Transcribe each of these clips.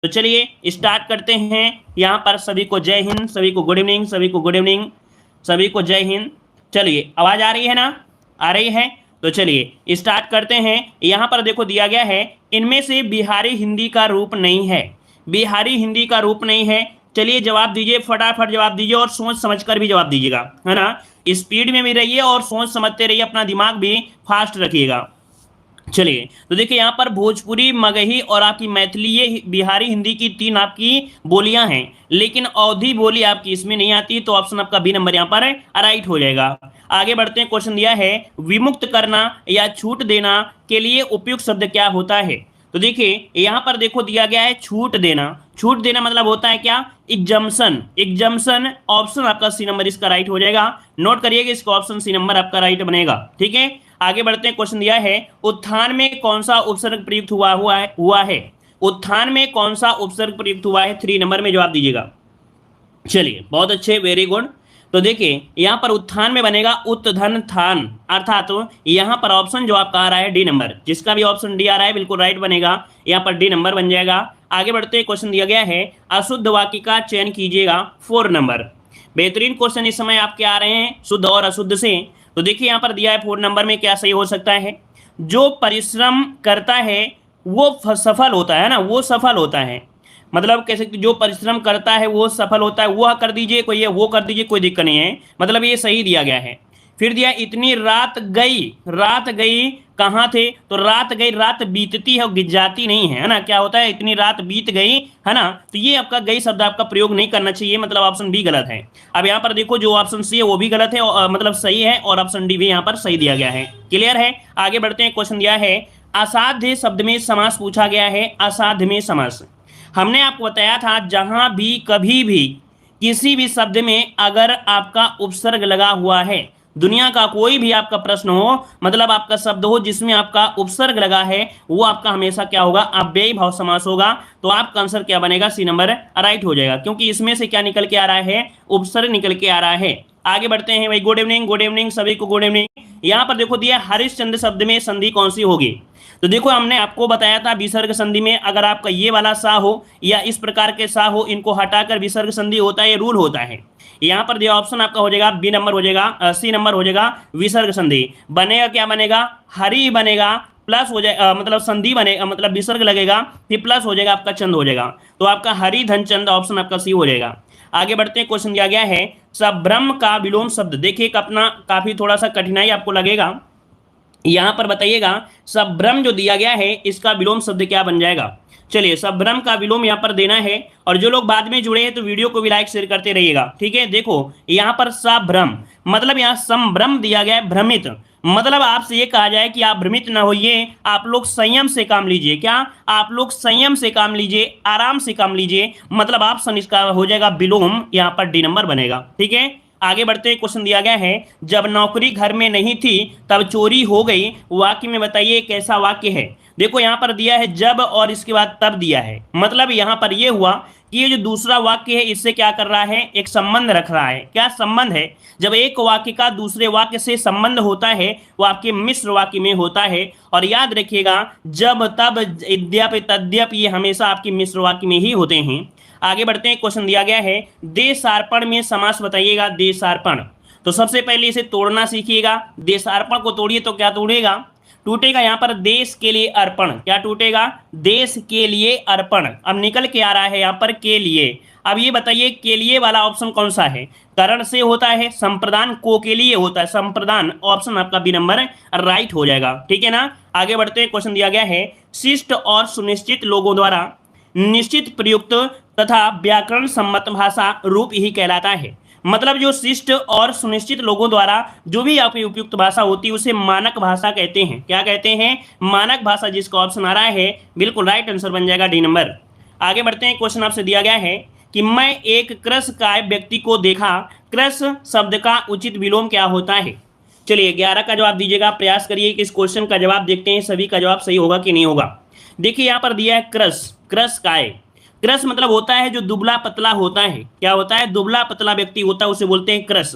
तो चलिए स्टार्ट करते हैं। यहाँ पर सभी को जय हिंद, सभी को गुड इवनिंग, सभी को गुड इवनिंग, सभी को जय हिंद। चलिए आवाज आ रही है ना? आ रही है। तो चलिए स्टार्ट करते हैं। यहाँ पर देखो दिया गया है, इनमें से बिहारी हिंदी का रूप नहीं है। बिहारी हिंदी का रूप नहीं है। चलिए जवाब दीजिए, फटाफट जवाब दीजिए और सोच समझकर भी जवाब दीजिएगा, है ना। स्पीड में भी रहिए और सोच समझते रहिए, अपना दिमाग भी फास्ट रखिएगा। चलिए तो देखिए यहाँ पर भोजपुरी, मगही और आपकी मैथिली, ये बिहारी हिंदी की तीन आपकी बोलियां हैं, लेकिन अवधी बोली आपकी इसमें नहीं आती। तो ऑप्शन आपका बी नंबर यहाँ पर राइट हो जाएगा। आगे बढ़ते हैं। क्वेश्चन दिया है, विमुक्त करना या छूट देना के लिए उपयुक्त शब्द क्या होता है। तो देखिए यहाँ पर देखो दिया गया है छूट देना। छूट देना मतलब होता है क्या? एग्जम्पशन। एग्जम्पशन ऑप्शन आपका सी नंबर इसका राइट हो जाएगा। नोट करिएगा, इसका ऑप्शन सी नंबर आपका राइट बनेगा। ठीक है, आगे बढ़ते हैं। क्वेश्चन दिया है, उत्थान में कौन सा उपसर्ग प्रयुक्त हुआ है। उत्थान में कौन सा उपसर्ग प्रयुक्त हुआ है? 3 नंबर में जवाब दीजिएगा। चलिए बहुत अच्छे, वेरी गुड। तो देखिए यहां पर उत्थान में बनेगा उत्धन थान, अर्थात तो यहां पर ऑप्शन जो आपका आ रहा है डी नंबर, जिसका भी ऑप्शन डी आ रहा है बिल्कुल राइट बनेगा। यहां पर डी नंबर बन जाएगा। आगे बढ़ते हैं। क्वेश्चन दिया गया है, अशुद्ध वाक्य का चयन कीजिएगा, 4 नंबर। बेहतरीन क्वेश्चन इस समय आपके आ रहे हैं शुद्ध और अशुद्ध से। तो देखिए यहां पर दिया है 4 नंबर में क्या सही हो सकता है। जो परिश्रम करता है वो सफल होता है ना, वो सफल होता है। मतलब कह सकते जो परिश्रम करता है वो सफल होता है, वो कर दीजिए, कोई वो कर दीजिए, कोई दिक्कत नहीं है, मतलब ये सही दिया गया है। फिर दिया इतनी रात गई, रात गई कहाँ थे? तो रात गई, रात बीतती है, गिर जाती नहीं है, है ना। क्या होता है? इतनी रात बीत गई, है ना। तो ये आपका गई शब्द आपका प्रयोग नहीं करना चाहिए, मतलब ऑप्शन बी गलत है। अब यहाँ पर देखो जो ऑप्शन सी है वो भी गलत है, मतलब सही है, और ऑप्शन डी भी यहाँ पर सही दिया गया है। क्लियर है? आगे बढ़ते हैं। क्वेश्चन दिया है, असाध्य शब्द में समास पूछा गया है। असाध्य में समास हमने आपको बताया था, जहां भी कभी भी किसी भी शब्द में अगर आपका उपसर्ग लगा हुआ है, दुनिया का कोई भी आपका प्रश्न हो, मतलब आपका शब्द हो जिसमें आपका उपसर्ग लगा है, वो आपका हमेशा क्या होगा? अव्ययी भाव समास होगा। तो आपका आंसर क्या बनेगा? सी नंबर राइट हो जाएगा, क्योंकि इसमें से क्या निकल के आ रहा है? उपसर्ग निकल के आ रहा है। आगे बढ़ते हैं भाई। गुड इवनिंग, गुड इवनिंग, सभी को गुड इवनिंग। यहां पर देखो दिया हरिश्चंद्र शब्द में संधि कौन सी होगी। तो देखो हमने आपको बताया था विसर्ग संधि में अगर आपका ये वाला सा हो या इस प्रकार के सा हो, इनको हटाकर विसर्ग संधि होता है, ये रूल होता है। यहाँ पर दिया ऑप्शन आपका हो जाएगा बी नंबर हो जाएगा, सी नंबर हो जाएगा विसर्ग संधि। बनेगा क्या बनेगा? हरि बनेगा, प्लस हो जाएगा, मतलब संधि बनेगा, मतलब विसर्ग लगेगा, फिर प्लस हो जाएगा आपका चंद हो जाएगा। तो आपका हरि धन चंद ऑप्शन आपका सी हो जाएगा। आगे बढ़ते हैं। क्वेश्चन दिया गया है, सब्रह्म का विलोम शब्द। देखिए अपना काफी थोड़ा सा कठिनाई आपको लगेगा, यहां पर बताइएगा सब्रह्म जो दिया गया है इसका विलोम शब्द क्या बन जाएगा। चलिए सब्रह्म का विलोम यहां पर देना है, और जो लोग बाद में जुड़े हैं तो वीडियो को भी लाइक शेयर करते रहिएगा। ठीक है, देखो यहां पर सब्रह्म मतलब यहां संभ्रम दिया गया है, भ्रमित, मतलब आपसे ये कहा जाए कि आप भ्रमित ना होइए, आप लोग संयम से काम लीजिए। क्या? आप लोग संयम से काम लीजिए, आराम से काम लीजिए, मतलब आप इसका हो जाएगा विलोम, यहां पर डी नंबर बनेगा। ठीक है, आगे बढ़ते हैं। क्वेश्चन दिया गया है, जब नौकरी घर में नहीं थी तब चोरी हो गई, वाक्य में बताइए कैसा वाक्य है। देखो यहां पर दिया है जब और इसके बाद तब दिया है, मतलब यहां पर यह हुआ कि ये जो दूसरा वाक्य है इससे क्या कर रहा है? एक संबंध रख रहा है। क्या संबंध है? जब एक वाक्य का दूसरे वाक्य से संबंध होता है वो आपके मिश्र वाक्य में होता है। और याद रखिएगा जब तब यद्यपि तद्यप ये हमेशा आपकी मिश्र वाक्य में ही होते हैं। आगे बढ़ते हैं। क्वेश्चन दिया गया है, देशार्पण में समास बताइएगा। देशार्पण, तो सबसे पहले इसे तोड़ना सीखिएगा। देशार्पण को तोड़िए तो क्या तोड़ेगा? टूटेगा यहां पर देश के लिए अर्पण। क्या टूटेगा? देश के लिए अर्पण। अब निकल के आ रहा है यहां पर के लिए। अब ये बताइए के लिए वाला ऑप्शन कौन सा है? करण से होता है, संप्रदान को के लिए होता है, संप्रदान ऑप्शन आपका बी नंबर राइट हो जाएगा। ठीक है ना। आगे बढ़ते हैं। क्वेश्चन दिया गया है, शिष्ट और सुनिश्चित लोगों द्वारा निश्चित प्रयुक्त तथा व्याकरण सम्मत भाषा रूप ही कहलाता है। मतलब जो शिष्ट और सुनिश्चित लोगों द्वारा जो भी आपकी उपयुक्त भाषा होती है उसे मानक भाषा कहते हैं। क्या कहते हैं? मानक भाषा, जिसका ऑप्शन आ रहा है बिल्कुल राइट आंसर बन जाएगा डी नंबर। आगे बढ़ते हैं। क्वेश्चन आपसे दिया गया है कि मैं एक कृशकाय व्यक्ति को देखा, कृश शब्द का उचित विलोम क्या होता है। चलिए 11 का जवाब दीजिएगा, प्रयास करिए कि इस क्वेश्चन का जवाब देखते हैं सभी का जवाब सही होगा कि नहीं होगा। देखिए यहाँ पर दिया है कृश, कृशकाय। कृश मतलब होता है जो दुबला पतला होता है। क्या होता है? दुबला पतला व्यक्ति होता है, उसे बोलते हैं कृश।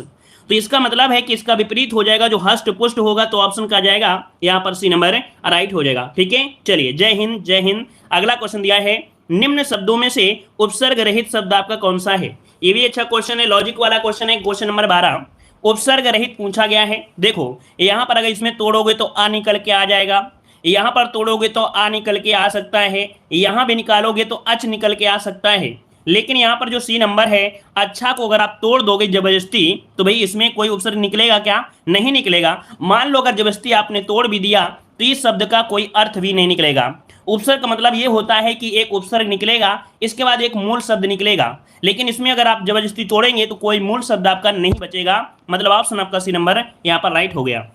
तो इसका मतलब है कि इसका विपरीत हो जाएगा, जो हष्ट पुष्ट होगा, तो ऑप्शन का जाएगा यहाँ पर सी नंबर राइट हो जाएगा। ठीक है, चलिए जय हिंद, जय हिंद। अगला क्वेश्चन दिया है, निम्न शब्दों में से उपसर्ग रहित शब्द आपका कौन सा है। ये भी अच्छा क्वेश्चन है, लॉजिक वाला क्वेश्चन है। क्वेश्चन नंबर 12 उपसर्ग रहित पूछा गया है। देखो यहां पर अगर इसमें तोड़ोगे तो आ निकल के आ जाएगा, यहां पर तोड़ोगे तो आ निकल के आ सकता है, यहां भी निकालोगे तो अच निकल के आ सकता है। लेकिन यहां पर जो सी नंबर है, अच्छा को अगर आप तोड़ दोगे जबरदस्ती तो भाई इसमें कोई उपसर्ग निकलेगा क्या, नहीं निकलेगा। मान लो अगर जबरदस्ती आपने तोड़ भी दिया तो इस शब्द का कोई अर्थ भी नहीं निकलेगा। उपसर्ग का मतलब ये होता है कि एक उपसर्ग निकलेगा, इसके बाद एक मूल शब्द निकलेगा, लेकिन इसमें अगर आप जबरदस्ती तोड़ेंगे तो कोई मूल शब्द आपका नहीं बचेगा। मतलब ऑप्शन आपका सी नंबर यहाँ पर राइट हो गया।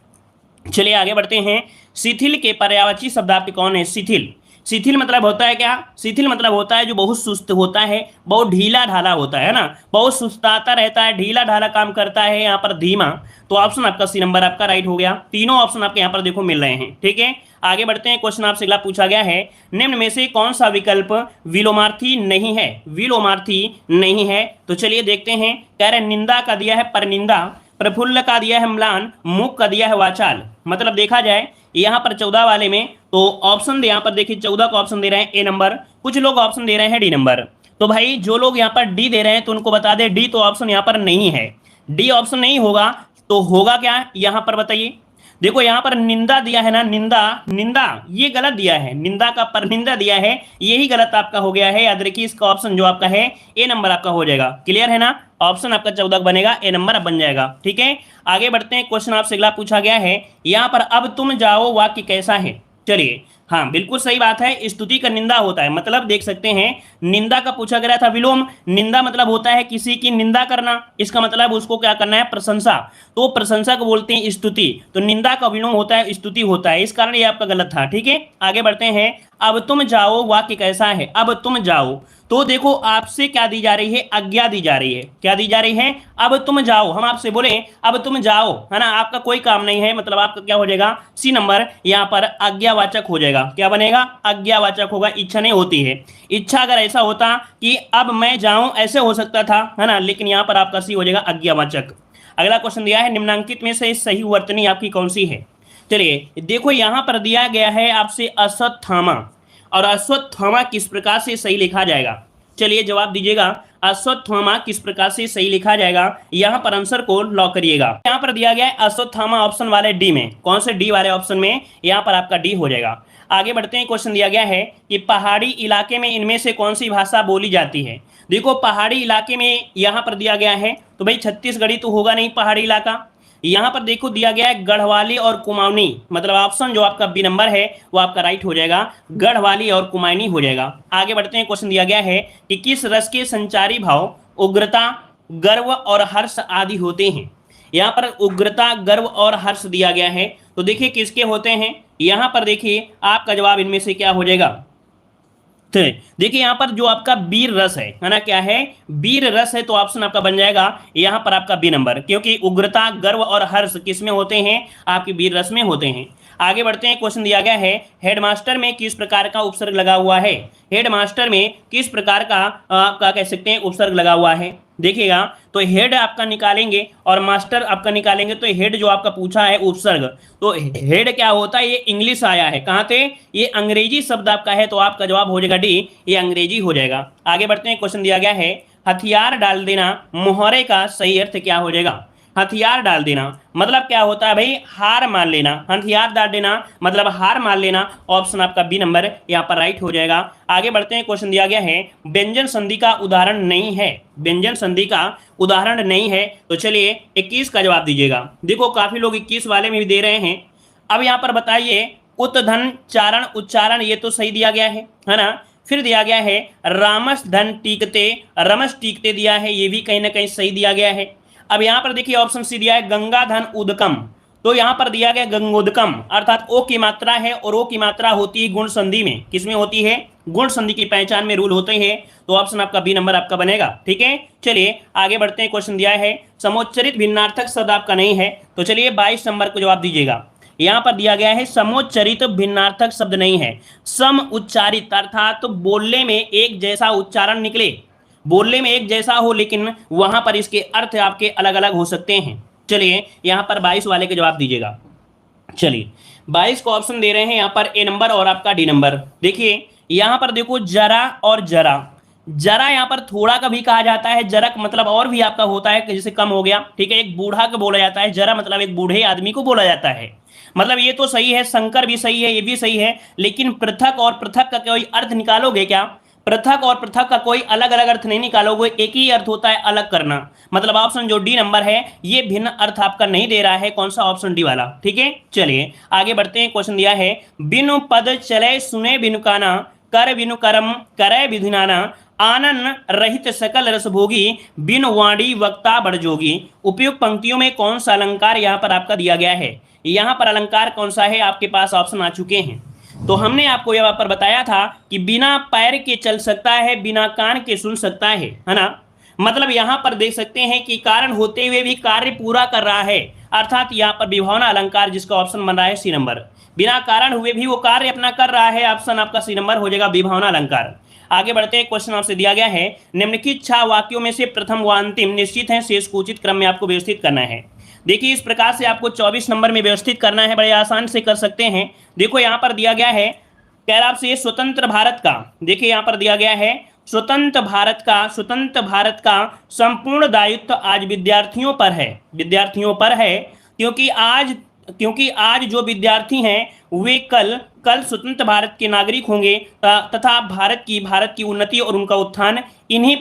चलिए आगे बढ़ते हैं। शिथिल के पर्यायवाची शब्द आपके कौन है। शिथिल, शिथिल मतलब होता है क्या, शिथिल मतलब होता है जो बहुत सुस्त होता है, बहुत ढीला ढाला होता है ना, बहुत सुस्ताता रहता है, ढीला ढाला काम करता है, यहाँ पर धीमा। तो ऑप्शन आपका सी नंबर आपका राइट हो गया। तीनों ऑप्शन आपके यहाँ पर देखो मिल रहे हैं, ठीक है। आगे बढ़ते हैं। क्वेश्चन आपसे अगला पूछा गया है, निम्न में से कौन सा विकल्प विलोमार्थी नहीं है। विलोमार्थी नहीं है तो चलिए देखते हैं। कह रहे निंदा का दिया है परनिंदा, प्रफुल्ल का दिया है म्लान, मुख का दिया है वाचाल। मतलब देखा जाए यहाँ पर 14 वाले में तो ऑप्शन यहाँ पर देखिए 14 का ऑप्शन दे रहे हैं ए नंबर, कुछ लोग ऑप्शन दे रहे हैं डी नंबर। तो भाई जो लोग यहाँ पर डी दे रहे हैं तो उनको बता दें डी तो ऑप्शन यहाँ पर नहीं है, डी ऑप्शन नहीं होगा तो होगा क्या यहाँ पर बताइए। देखो यहाँ पर निंदा दिया है ना, निंदा, निंदा ये गलत दिया है, निंदा का परनिंदा दिया है, यही गलत आपका हो गया है। याद रखिए इसका ऑप्शन जो आपका है ए नंबर आपका हो जाएगा। क्लियर है ना, ऑप्शन आपका 14 बनेगा, ए नंबर अब बन जाएगा, ठीक है। आगे बढ़ते हैं। क्वेश्चन आपसे अगला पूछा गया है, यहाँ पर अब तुम जाओ वाक्य कैसा है। चलिए हाँ बिल्कुल सही बात है, स्तुति का निंदा होता है। मतलब देख सकते हैं निंदा का पूछा गया था विलोम, निंदा मतलब होता है किसी की निंदा करना, इसका मतलब उसको क्या करना है प्रशंसा, तो प्रशंसा को बोलते हैं स्तुति। तो निंदा का विलोम होता है स्तुति होता है, इस कारण ये आपका गलत था, ठीक है। आगे बढ़ते हैं। अब तुम जाओ वाक्य कैसा है। अब तुम जाओ तो देखो आपसे क्या दी जा रही है, आज्ञा दी जा रही है। क्या दी जा रही है, अब तुम जाओ। हम आपसे बोले अब तुम जाओ, है ना, आपका कोई काम नहीं है, मतलब आपका क्या हो जाएगा सी नंबर यहाँ पर आज्ञावाचक हो जाएगा। क्या बनेगा, आज्ञावाचक होगा, इच्छा नहीं होती है। इच्छा अगर ऐसा होता कि अब मैं जाऊं ऐसे हो सकता था, है ना, लेकिन यहाँ पर आपका सी हो जाएगा आज्ञावाचक। अगला क्वेश्चन दिया है, निम्नांकित में से सही वर्तनी आपकी कौन सी है। चलिए देखो यहाँ पर दिया गया है आपसे अश्वत्थामा, और अश्वत्थामा किस प्रकार से सही लिखा जाएगा। चलिए जवाब दीजिएगा, अश्वत्थामा किस प्रकार से सही लिखा जाएगा। यहाँ पर आंसर को लॉक करिएगा। यहाँ पर दिया गया है अश्वत्थामा ऑप्शन वाले डी में, कौन से डी वाले ऑप्शन में, यहाँ पर आपका डी हो जाएगा। आगे बढ़ते हैं। क्वेश्चन दिया गया है कि पहाड़ी इलाके में इनमें से कौन सी भाषा बोली जाती है। देखो पहाड़ी इलाके में यहाँ पर दिया गया है तो भाई छत्तीसगढ़ी तो होगा नहीं पहाड़ी इलाका। यहाँ पर देखो दिया गया है गढ़वाली और कुमाऊनी, मतलब ऑप्शन जो आपका बी नंबर है वो आपका राइट हो जाएगा, गढ़वाली और कुमाऊनी हो जाएगा। आगे बढ़ते हैं। क्वेश्चन दिया गया है कि किस रस के संचारी भाव उग्रता, गर्व और हर्ष आदि होते हैं। यहाँ पर उग्रता, गर्व और हर्ष दिया गया है, तो देखिए किसके होते हैं। यहाँ पर देखिए आपका जवाब इनमें से क्या हो जाएगा। देखिए यहाँ पर जो आपका वीर रस है ना, क्या है वीर रस है, तो ऑप्शन आपका बन जाएगा यहाँ पर आपका बी नंबर, क्योंकि उग्रता, गर्व और हर्ष किस में होते हैं, आपके वीर रस में होते हैं। आगे बढ़ते हैं। क्वेश्चन दिया गया है हेडमास्टर में किस प्रकार का उपसर्ग लगा हुआ है। हेडमास्टर में किस प्रकार का आपका कह सकते हैं उपसर्ग लगा हुआ है। देखिएगा तो हेड आपका निकालेंगे और मास्टर आपका निकालेंगे, तो हेड जो आपका पूछा है उपसर्ग, तो हेड क्या होता है, ये इंग्लिश आया है, कहाँ से, ये अंग्रेजी शब्द आपका है, तो आपका जवाब हो जाएगा डी, ये अंग्रेजी हो जाएगा। आगे बढ़ते हैं। क्वेश्चन दिया गया है हथियार डाल देना मुहावरे का सही अर्थ क्या हो जाएगा। हथियार डाल देना मतलब क्या होता है भाई, हार मान लेना। हथियार डाल देना मतलब हार मान लेना, ऑप्शन आपका बी नंबर यहाँ पर राइट हो जाएगा। आगे बढ़ते हैं। क्वेश्चन दिया गया है व्यंजन संधि का उदाहरण नहीं है। व्यंजन संधि का उदाहरण नहीं है, तो चलिए 21 का जवाब दीजिएगा। देखो काफी लोग 21 वाले में भी दे रहे हैं। अब यहाँ पर बताइए उत धन चारण उच्चारण, ये तो सही दिया गया है ना। फिर दिया गया है रामस धन टीकते, रमस टीकते दिया है, ये भी कहीं ना कहीं सही दिया गया है। अब यहाँ पर देखिए ऑप्शन सी दिया है गंगा धन उदकम, तो यहाँ पर दिया गया गंगोदकम, अर्थात ओ की मात्रा है, और ओ की मात्रा होती है गुण संधि में। किसमें होती है, गुण संधि की पहचान में रूल होते हैं, तो ऑप्शन आपका बी नंबर आपका बनेगा, ठीक है। चलिए आगे बढ़ते हैं। क्वेश्चन दिया है समोच्चरित भिन्नार्थक शब्द आपका नहीं है, तो चलिए 22 नंबर को जवाब दीजिएगा। यहाँ पर दिया गया है समोच्चरित भिन्नार्थक शब्द नहीं है, सम उच्चारित अर्थात बोलने में एक जैसा उच्चारण निकले, बोलने में एक जैसा हो, लेकिन वहां पर इसके अर्थ आपके अलग अलग हो सकते हैं। चलिए यहाँ पर 22 वाले के जवाब दीजिएगा। चलिए 22 को ऑप्शन दे रहे हैं यहाँ पर ए नंबर और आपका डी नंबर। देखिए यहाँ पर देखो जरा और जरा, जरा यहाँ पर थोड़ा का भी कहा जाता है, जरक मतलब और भी आपका होता है कि जैसे कम हो गया, ठीक है। एक बूढ़ा को बोला जाता है, जरा मतलब एक बूढ़े आदमी को बोला जाता है। मतलब ये तो सही है, शंकर भी सही है, ये भी सही है, लेकिन पृथक और पृथक का कोई अर्थ निकालोगे क्या? पृथक और पृथक का कोई अलग अलग अर्थ नहीं निकालोगे, एक ही अर्थ होता है, अलग करना। मतलब ऑप्शन जो डी नंबर है ये भिन्न अर्थ आपका नहीं दे रहा है, कौन सा? ऑप्शन डी वाला, ठीक है। चलिए आगे बढ़ते हैं। क्वेश्चन दिया है, बिनु पद चले सुने बिनु काना, कर बिनु करम करे विधि नाना, आनन रहित सकल रसभोगी, बिन वाणी वक्ता बड़जोगी। उपयुक्त पंक्तियों में कौन सा अलंकार यहाँ पर आपका दिया गया है? यहाँ पर अलंकार कौन सा है? आपके पास ऑप्शन आ चुके हैं। तो हमने आपको यहाँ पर बताया था कि बिना पैर के चल सकता है, बिना कान के सुन सकता है ना। मतलब यहाँ पर देख सकते हैं कि कारण होते हुए भी कार्य पूरा कर रहा है, अर्थात यहाँ पर विभावना अलंकार, जिसका ऑप्शन बन रहा है सी नंबर। बिना कारण हुए भी वो कार्य अपना कर रहा है, ऑप्शन आपका सी नंबर हो जाएगा, विभावना अलंकार। आगे बढ़ते हैं। क्वेश्चन आपसे दिया गया है, निम्नलिखित 6 वाक्यों में से प्रथम व अंतिम निश्चित है, शेष को उचित क्रम में आपको व्यवस्थित करना है। देखिए इस प्रकार से आपको 24 नंबर में व्यवस्थित करना है, बड़े आसान से कर सकते हैं। देखो यहाँ पर दिया गया है, कह रहा आपसे स्वतंत्र भारत का, देखिए यहाँ पर दिया गया है स्वतंत्र भारत का संपूर्ण दायित्व आज विद्यार्थियों पर है, विद्यार्थियों पर है, क्योंकि आज जो विद्यार्थी हैं वे कल स्वतंत्र भारत के नागरिक होंगे तथा भारत की उन्नति और उनका उत्थान इन्हीं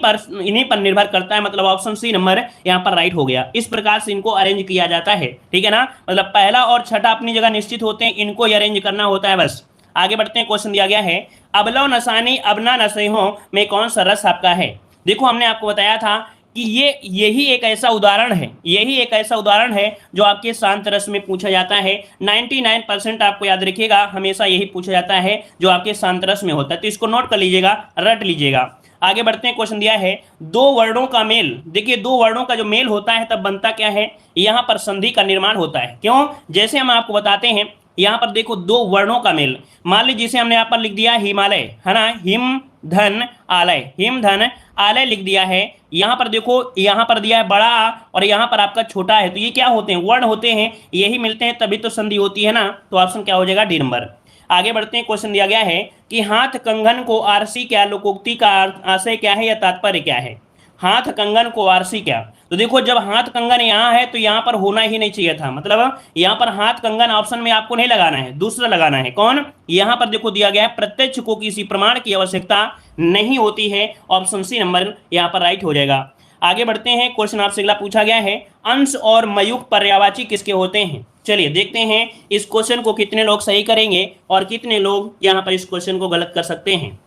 पर निर्भर करता है। मतलब ऑप्शन सी नंबर यहाँ पर राइट हो गया। इस प्रकार से इनको अरेंज किया जाता है, ठीक है ना। मतलब पहला और छठा अपनी जगह निश्चित होते हैं, इनको अरेंज करना होता है बस। आगे बढ़ते हैं। क्वेश्चन दिया गया है, अबलव नसानी अबना नसेहो में कौन सा रस आपका है? देखो हमने आपको बताया था कि यही एक ऐसा उदाहरण है जो आपके शांत रस में पूछा जाता है। 99% आपको याद रखिएगा, हमेशा यही पूछा जाता है जो आपके शांत रस में होता है, तो इसको नोट कर लीजिएगा, रट लीजिएगा। आगे बढ़ते हैं। क्वेश्चन दिया है, 2 वर्णों का मेल, देखिए 2 वर्णों का जो मेल होता है तब बनता क्या है? यहाँ पर संधि का निर्माण होता है। क्यों? जैसे हम आपको बताते हैं, यहाँ पर देखो 2 वर्णों का मेल, मान लीजिए जिसे हमने यहाँ पर लिख दिया हिमालय, है ना, हिम धन आलय लिख दिया है। यहाँ पर देखो, यहाँ पर दिया है बड़ा और यहाँ पर आपका छोटा है, तो ये क्या होते हैं? वर्ण होते हैं, यही मिलते हैं तभी तो संधि होती है ना। तो ऑप्शन क्या हो जाएगा? D number. आगे बढ़ते हैं। क्वेश्चन दिया गया है कि हाथ कंगन को आरसी क्या, लोकोक्ति का आशय क्या है या तात्पर्य क्या है? हाथ कंगन को आरसी क्या, तो देखो जब हाथ कंगन यहाँ है तो यहाँ पर होना ही नहीं चाहिए था। मतलब यहाँ पर हाथ कंगन ऑप्शन में आपको नहीं लगाना है, दूसरा लगाना है। कौन? यहाँ पर देखो दिया गया है, प्रत्यक्ष को किसी प्रमाण की आवश्यकता नहीं होती है, ऑप्शन सी नंबर यहाँ पर राइट हो जाएगा। आगे बढ़ते हैं। क्वेश्चन आपसे अगला पूछा गया है, अंश और मयूख पर्यायवाची किसके होते हैं? चलिए देखते हैं इस क्वेश्चन को कितने लोग सही करेंगे और कितने लोग यहाँ पर इस क्वेश्चन को गलत कर सकते हैं।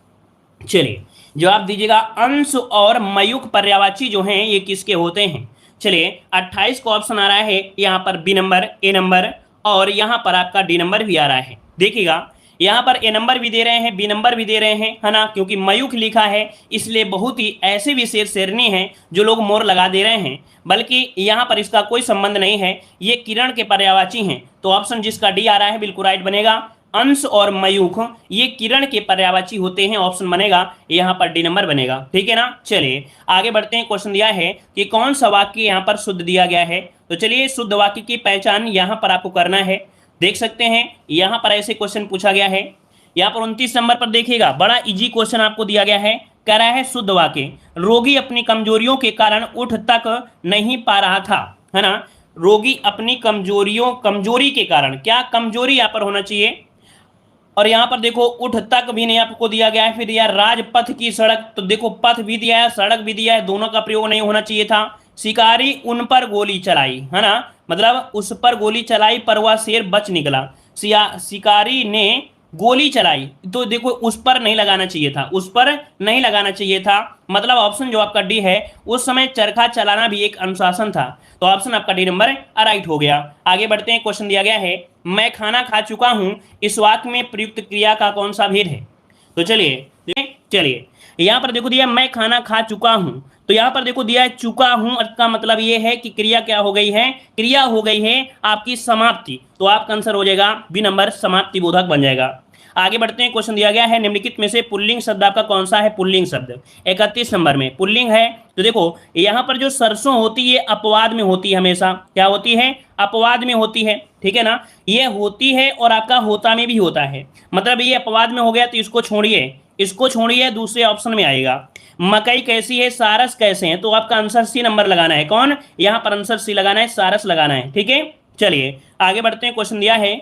चलिए जवाब दीजिएगा, अंश और मयूख पर्यायवाची जो हैं ये किसके होते हैं? चलिए 28 को ऑप्शन आ रहा है यहाँ पर बी नंबर, ए नंबर और यहाँ पर आपका डी नंबर भी आ रहा है। देखिएगा यहाँ पर ए नंबर भी दे रहे हैं, बी नंबर भी दे रहे हैं, है ना, क्योंकि मयूख लिखा है इसलिए बहुत ही ऐसे विशेष शेरनी हैं जो लोग मोर लगा दे रहे हैं, बल्कि यहाँ पर इसका कोई संबंध नहीं है, ये किरण के पर्यायवाची हैं। तो ऑप्शन जिसका डी आ रहा है बिल्कुल राइट बनेगा। अंश और मयूख ये किरण के पर्यायवाची होते हैं, ऑप्शन बनेगा यहाँ पर डी नंबर बनेगा, ठीक है ना। चलिए आगे बढ़ते हैं। क्वेश्चन दिया है कि कौन सा वाक्य यहाँ पर शुद्ध दिया गया है, तो चलिए शुद्ध वाक्य की पहचान यहाँ पर आपको करना है। देख सकते हैं यहाँ पर ऐसे क्वेश्चन पूछा गया है। यहाँ पर 29 नंबर पर देखिएगा, बड़ा इजी क्वेश्चन आपको दिया गया है, कह रहा है शुद्ध वाक्य, रोगी अपनी कमजोरियों के कारण उठ तक नहीं पा रहा था, है ना। रोगी अपनी कमजोरी के कारण, क्या कमजोरी यहाँ पर होना चाहिए, और यहाँ पर देखो उठ तक भी नहीं आपको दिया गया है। फिर यार राजपथ की सड़क, तो देखो पथ भी दिया है सड़क भी दिया है, दोनों का प्रयोग नहीं होना चाहिए था। शिकारी उन पर गोली चलाई, है ना, मतलब उस पर गोली चलाई पर वह शेर बच निकला। शिकारी ने गोली चलाई, तो देखो उस पर नहीं लगाना चाहिए था, उस पर नहीं लगाना चाहिए था। मतलब ऑप्शन जो आपका डी है, उस समय चरखा चलाना भी एक अनुशासन था, तो ऑप्शन आपका डी नंबर राइट हो गया। आगे बढ़ते हैं। क्वेश्चन दिया गया है, मैं खाना खा चुका हूं, इस वाक्य में प्रयुक्त क्रिया का कौन सा भेद है? तो चलिए यहाँ पर देखो दिया मैं खाना खा चुका हूं, तो यहाँ पर देखो दिया है चुका हूं, का मतलब ये है कि क्रिया क्या हो गई है? क्रिया हो गई है आपकी समाप्ति, तो आपका आंसर हो जाएगा बी नंबर, समाप्ति बोधक बन जाएगा। आगे बढ़ते हैं। क्वेश्चन दिया गया है, निम्नलिखित में से पुल्लिंग शब्द आपका कौन सा है? पुल्लिंग शब्द 31 नंबर में पुल्लिंग है। तो देखो यहाँ पर जो सरसों होती है अपवाद में होती है, हमेशा क्या होती है? अपवाद में होती है, ठीक है ना। ये होती है और आपका होता में भी होता है, मतलब ये अपवाद में हो गया तो इसको छोड़िए, इसको छोड़िए, दूसरे ऑप्शन में आएगा। मकई कैसी है, सारस कैसे हैं, तो आपका आंसर सी नंबर लगाना है। कौन, यहां पर आंसर सी लगाना है, सारस लगाना है। ठीक है, चलिए आगे बढ़ते हैं। क्वेश्चन दिया है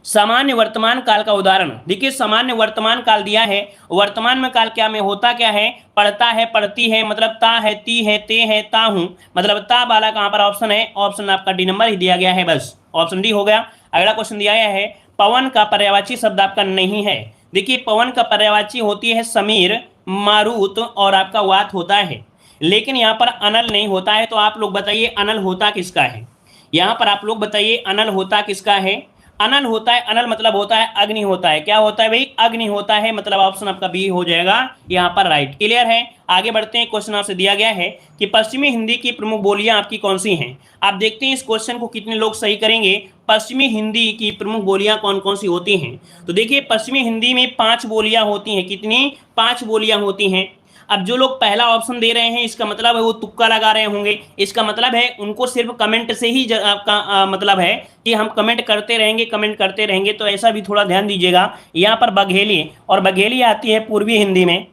सामान्य वर्तमान काल का उदाहरण। देखिए सामान्य वर्तमान काल दिया है, वर्तमान में काल क्या में होता क्या है, पढ़ता है, पढ़ती है, मतलब ता है, ती है, ते है, ता हूं, मतलब ता वाला कहां पर ऑप्शन है, ऑप्शन आपका डी नंबर ही दिया गया है, बस ऑप्शन डी हो गया। अगला क्वेश्चन दिया गया है पवन का पर्यायवाची शब्द आपका नहीं है। देखिए पवन का पर्यायवाची होती है समीर, मारुत और आपका वात होता है, लेकिन यहाँ पर अनल नहीं होता है। तो आप लोग बताइए अनल होता किसका है, यहाँ पर आप लोग बताइए अनल होता किसका है। अनल होता है, अनल मतलब होता है अग्नि होता है, क्या होता है भाई, अग्नि होता है, मतलब ऑप्शन आपका बी हो जाएगा यहाँ पर राइट। क्लियर है, आगे बढ़ते हैं। क्वेश्चन आपसे दिया गया है कि पश्चिमी हिंदी की प्रमुख बोलियां आपकी कौन सी हैं। आप देखते हैं इस क्वेश्चन को कितने लोग सही करेंगे। पश्चिमी हिंदी की प्रमुख बोलियां कौन कौन सी होती हैं, तो देखिए पश्चिमी हिंदी में 5 बोलियां होती हैं। कितनी, 5 बोलियां होती हैं। अब जो लोग पहला ऑप्शन दे रहे हैं इसका मतलब है वो तुक्का लगा रहे होंगे, इसका मतलब है उनको सिर्फ कमेंट से ही आपका मतलब है कि हम कमेंट करते रहेंगे, कमेंट करते रहेंगे, तो ऐसा भी थोड़ा ध्यान दीजिएगा। यहाँ पर बघेली, और बघेली आती है पूर्वी हिंदी में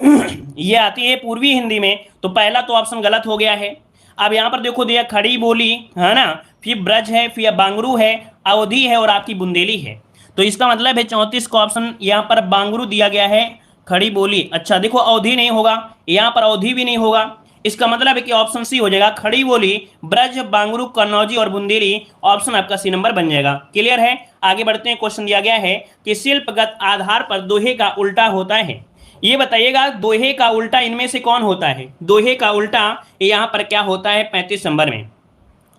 ये आती है पूर्वी हिंदी में, तो पहला तो ऑप्शन गलत हो गया है। अब यहाँ पर देखो दिया खड़ी बोली है ना, फिर ब्रज है, फिर बांगरू है, अवधि है और आपकी बुंदेली है। तो इसका मतलब है 34 का ऑप्शन यहाँ पर बांगरू दिया गया है, खड़ी बोली। अच्छा देखो अवधि नहीं होगा, यहाँ पर अवधि भी नहीं होगा, इसका मतलब है कि ऑप्शन सी हो जाएगा खड़ी बोली, ब्रज, बांगरू, कन्नौजी और बुंदेली, ऑप्शन आपका सी नंबर बन जाएगा। क्लियर है, आगे बढ़ते हैं। क्वेश्चन दिया गया है कि शिल्पगत आधार पर दोहे का उल्टा होता है। ये बताइएगा दोहे का उल्टा इनमें से कौन होता है, दोहे का उल्टा यहाँ पर क्या होता है 35 नंबर में।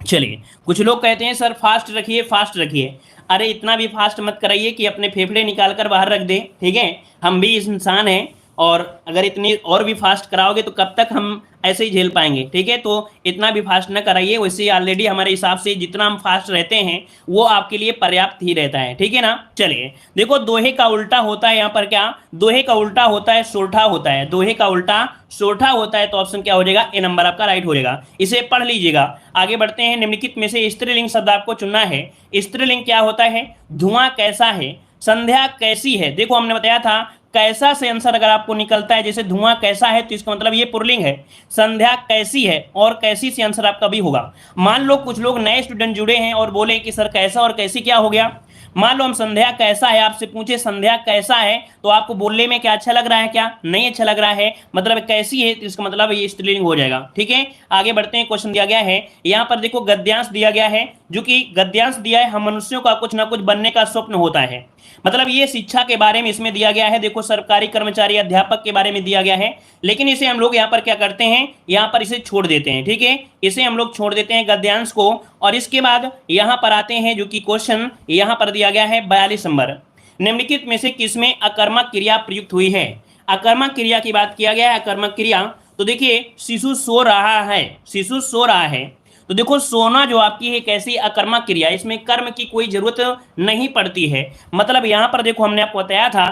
चलिए कुछ लोग कहते हैं सर फास्ट रखिए, फास्ट रखिए। अरे इतना भी फास्ट मत कराइए कि अपने फेफड़े निकाल कर बाहर रख दे, ठीक है, हम भी इंसान हैं, और अगर इतनी और भी फास्ट कराओगे तो कब तक हम ऐसे ही झेल पाएंगे। ठीक है, तो इतना भी फास्ट न कराइए, वैसे ऑलरेडी हमारे हिसाब से जितना हम फास्ट रहते हैं वो आपके लिए पर्याप्त ही रहता है। ठीक है ना, चलिए देखो दोहे का उल्टा होता है यहाँ पर क्या, दोहे का उल्टा होता है सोठा होता है, दोहे का उल्टा सोठा होता है, तो ऑप्शन क्या हो जाएगा, ए नंबर आपका राइट हो जाएगा। इसे पढ़ लीजिएगा। आगे बढ़ते हैं। निम्नलिखित में से स्त्रीलिंग शब्द आपको चुनना है। स्त्रीलिंग क्या होता है, धुआं कैसा है, संध्या कैसी है। देखो हमने बताया था कैसा से आंसर अगर आपको निकलता है, जैसे धुआं कैसा है तो इसका मतलब ये पुल्लिंग है, संध्या कैसी है और कैसी से आंसर आपका भी होगा। मान लो कुछ लोग नए स्टूडेंट जुड़े हैं और बोले कि सर कैसा और कैसी क्या हो गया। मान लो हम संध्या कैसा है आपसे पूछे, संध्या कैसा है, तो आपको बोलने में क्या अच्छा लग रहा है, क्या नहीं अच्छा लग रहा है, मतलब कैसी है, तो इसका मतलब ये स्त्रीलिंग हो जाएगा। ठीक है, आगे बढ़ते हैं। क्वेश्चन दिया गया है यहाँ पर देखो गद्यांश दिया गया है, जो कि गद्यांश दिया है हम मनुष्यों का कुछ ना कुछ बनने का स्वप्न होता है, मतलब ये शिक्षा के बारे में इसमें दिया गया है। देखो सरकारी कर्मचारी अध्यापक के बारे में दिया गया है, लेकिन इसे हम लोग यहाँ पर क्या करते हैं, यहाँ पर इसे छोड़ देते हैं। ठीक है, इसे हम लोग छोड़ देते हैं गद्यांश को, और इसके बाद यहाँ पर आते हैं जो कि क्वेश्चन यहाँ पर दिया गया है 42 नंबर। निम्नलिखित में से किसमें अकर्मक क्रिया प्रयुक्त हुई है। अकर्मक क्रिया की बात किया गया है, अकर्मक क्रिया, तो देखिए शिशु सो रहा है, शिशु सो रहा है, तो देखो सोना जो आपकी है कैसी अकर्मक क्रिया, इसमें कर्म की कोई जरूरत नहीं पड़ती है। मतलब यहां पर देखो हमने आपको बताया था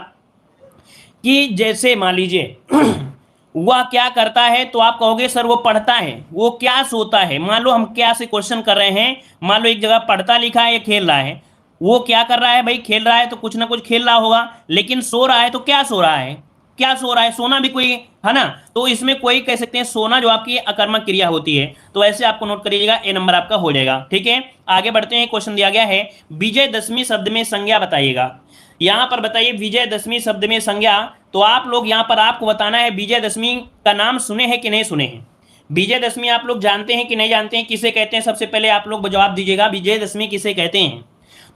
कि जैसे मान लीजिए वह क्या करता है, तो आप कहोगे सर वो पढ़ता है, वो क्या सोता है। मान लो हम क्या से क्वेश्चन कर रहे हैं, मान लो एक जगह पढ़ता लिखा है या खेल रहा है, वो क्या कर रहा है भाई, खेल रहा है, तो कुछ ना कुछ खेल रहा होगा, लेकिन सो रहा है तो क्या सो रहा है, क्या सो रहा है, सोना भी कोई है ना, तो इसमें कोई कह सकते हैं सोना जो आपकी अकर्मक क्रिया होती है, तो ऐसे आपको नोट करिएगा, ए नंबर आपका हो जाएगा। ठीक है, आगे बढ़ते हैं। क्वेश्चन दिया गया है विजयदशमी शब्द में संज्ञा बताइएगा। यहां पर बताइए विजयदशमी शब्द में संज्ञा, तो आप लोग यहां पर आपको बताना है विजयदशमी का नाम सुने हैं कि नहीं सुने हैं, विजयदशमी आप लोग जानते हैं कि नहीं जानते हैं, किसे कहते हैं, सबसे पहले आप लोग जवाब दीजिएगा विजयदशमी किसे कहते हैं।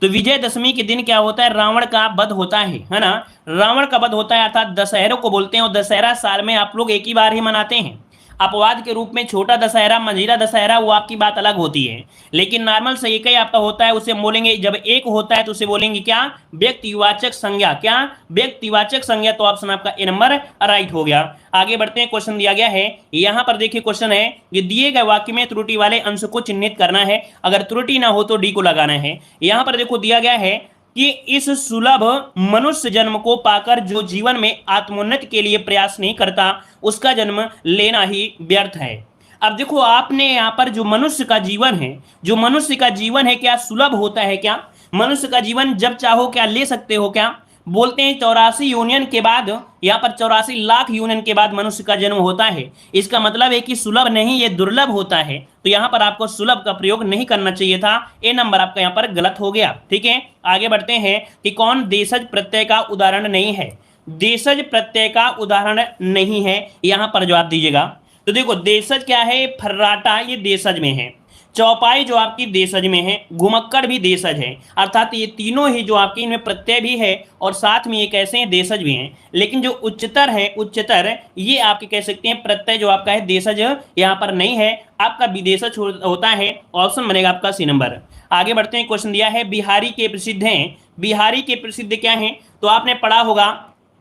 तो विजयदशमी के दिन क्या होता है, रावण का वध होता है ना, रावण का वध होता है, अर्थात दशहरे को बोलते हैं, और दशहरा साल में आप लोग एक ही बार ही मनाते हैं। अपवाद के रूप में छोटा दशहरा, मंझिला दशहरा, वो आपकी बात अलग होती है, लेकिन नॉर्मल से एक ही आपका होता है, उसे बोलेंगे जब एक होता है तो उसे बोलेंगे क्या, व्यक्तिवाचक संज्ञा, क्या व्यक्तिवाचक संज्ञा, तो ऑप्शन आपका ए नंबर राइट हो गया। आगे बढ़ते हैं। क्वेश्चन दिया गया है यहां पर देखिए, क्वेश्चन है कि दिए गए वाक्य में त्रुटि वाले अंश को चिन्हित करना है, अगर त्रुटि ना हो तो डी को लगाना है। यहां पर देखो दिया गया है कि इस सुलभ मनुष्य जन्म को पाकर जो जीवन में आत्मोन्नति के लिए प्रयास नहीं करता, उसका जन्म लेना ही व्यर्थ है। अब देखो आपने यहाँ पर जो मनुष्य का जीवन है, जो मनुष्य का जीवन है क्या सुलभ होता है, क्या मनुष्य का जीवन जब चाहो क्या ले सकते हो क्या, बोलते हैं 84 यूनियन के बाद, यहाँ पर 84 लाख यूनियन के बाद मनुष्य का जन्म होता है। इसका मतलब है कि सुलभ नहीं, ये दुर्लभ होता है। तो यहाँ पर आपको सुलभ का प्रयोग नहीं करना चाहिए था। ए नंबर आपका यहाँ पर गलत हो गया। ठीक है, आगे बढ़ते हैं कि कौन देशज प्रत्यय का उदाहरण नहीं है। देशज प्रत्यय का उदाहरण नहीं है, यहाँ पर जवाब दीजिएगा। तो देखो देशज क्या है, फर्राटा ये देशज में है, चौपाई जो आपकी देशज में है, घुमक्कड़ भी देशज है। अर्थात ये तीनों ही जो आपकी इनमें प्रत्यय भी है और साथ में ये कैसे हैं, देशज भी हैं। लेकिन जो उच्चतर है, उच्चतर ये आपके कह सकते हैं प्रत्यय जो आपका है देशज यहाँ पर नहीं है, आपका विदेशज होता है। ऑप्शन बनेगा आपका सी नंबर। आगे बढ़ते हैं, क्वेश्चन दिया है बिहारी के प्रसिद्ध हैं। बिहारी के प्रसिद्ध क्या हैं, तो आपने पढ़ा होगा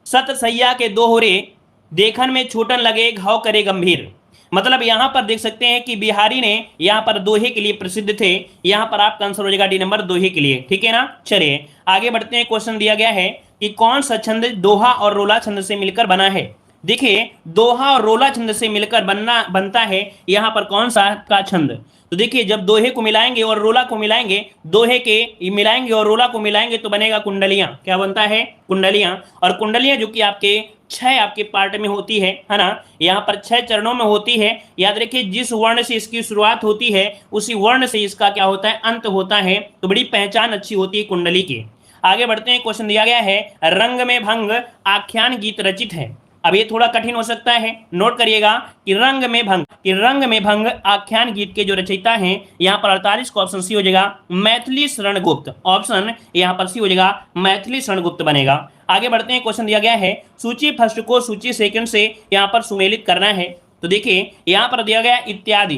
सत सैया के दोहरे, देखन में छूटन लगे घाव करे गंभीर। मतलब यहां पर देख सकते हैं कि बिहारी ने यहां पर दोहे के लिए प्रसिद्ध थे। यहां पर आपका आंसर हो जाएगा डी नंबर, दोहे के लिए। ठीक है ना, चलिए आगे बढ़ते हैं। क्वेश्चन दिया गया है कि कौन सा छंद दोहा और रोला छंद से मिलकर बना है। देखिए दोहा और रोला छंद से मिलकर बनता है यहां पर कौन सा का छंद। तो देखिए जब दोहे को मिलाएंगे और रोला को मिलाएंगे, दोहे के मिलाएंगे और रोला को मिलाएंगे तो बनेगा कुंडलियां। क्या बनता है, कुंडलियां। और कुंडलियां जो कि आपके 6 आपके पार्ट में होती है ना, यहाँ पर 6 चरणों में होती है। याद रखिए जिस वर्ण से इसकी शुरुआत होती है उसी वर्ण से इसका क्या होता है, अंत होता है। तो बड़ी पहचान अच्छी होती है कुंडली की। आगे बढ़ते हैं, क्वेश्चन दिया गया है रंग में भंग आख्यान गीत रचित है। अब ये थोड़ा कठिन हो सकता है, नोट करिएगा कि रंग में भंग आख्यान गीत के जो रचयिता हैं यहाँ पर 48 को ऑप्शन सी हो जाएगा मैथिली शरण गुप्त। ऑप्शन यहाँ पर सी हो जाएगा मैथिली शरण गुप्त बनेगा। आगे बढ़ते हैं, क्वेश्चन दिया गया है सूची फर्स्ट को सूची सेकंड से यहाँ पर सुमेलित करना है। तो देखिए यहाँ पर दिया गया इत्यादि,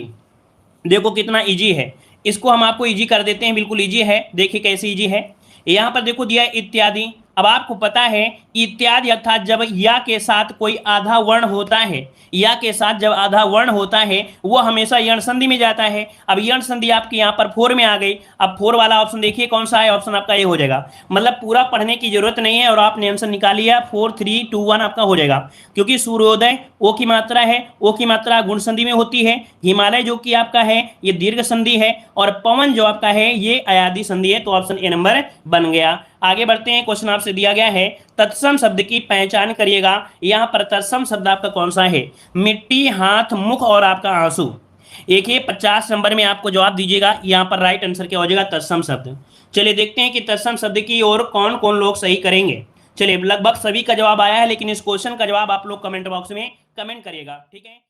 देखो कितना इजी है, इसको हम आपको इजी कर देते हैं, बिल्कुल इजी है। देखिए कैसे इजी है, यहाँ पर देखो दिया इत्यादि। अब आपको पता है इत्यादि अर्थात जब या के साथ कोई आधा वर्ण होता है, या के साथ जब आधा वर्ण होता है वो हमेशा यण संधि में जाता है। अब यण संधि आपकी यहाँ पर 4 में आ गई। अब 4 वाला ऑप्शन देखिए कौन सा है, ऑप्शन आपका ये हो जाएगा। मतलब पूरा पढ़ने की जरूरत नहीं है और आपने आंसर निकाल लिया, 4 3 2 1 आपका हो जाएगा। क्योंकि सूर्योदय ओ की मात्रा है, ओ की मात्रा गुण संधि में होती है। हिमालय जो कि आपका है ये दीर्घ संधि है, और पवन जो आपका है ये अयादि संधि है। तो ऑप्शन ए नंबर बन गया। आगे बढ़ते हैं, क्वेश्चन आपसे दिया गया है तत्सम शब्द की पहचान करिएगा। यहां पर तत्सम शब्द आपका कौन सा है, मिट्टी, हाथ, मुख और आपका आंसू। एक ही 50 नंबर में आपको जवाब दीजिएगा, यहां पर राइट आंसर क्या हो जाएगा, तत्सम शब्द। चलिए देखते हैं कि तत्सम शब्द की ओर कौन कौन लोग सही करेंगे। चलिए लगभग सभी का जवाब आया है, लेकिन इस क्वेश्चन का जवाब आप लोग कमेंट बॉक्स में कमेंट करिएगा। ठीक है।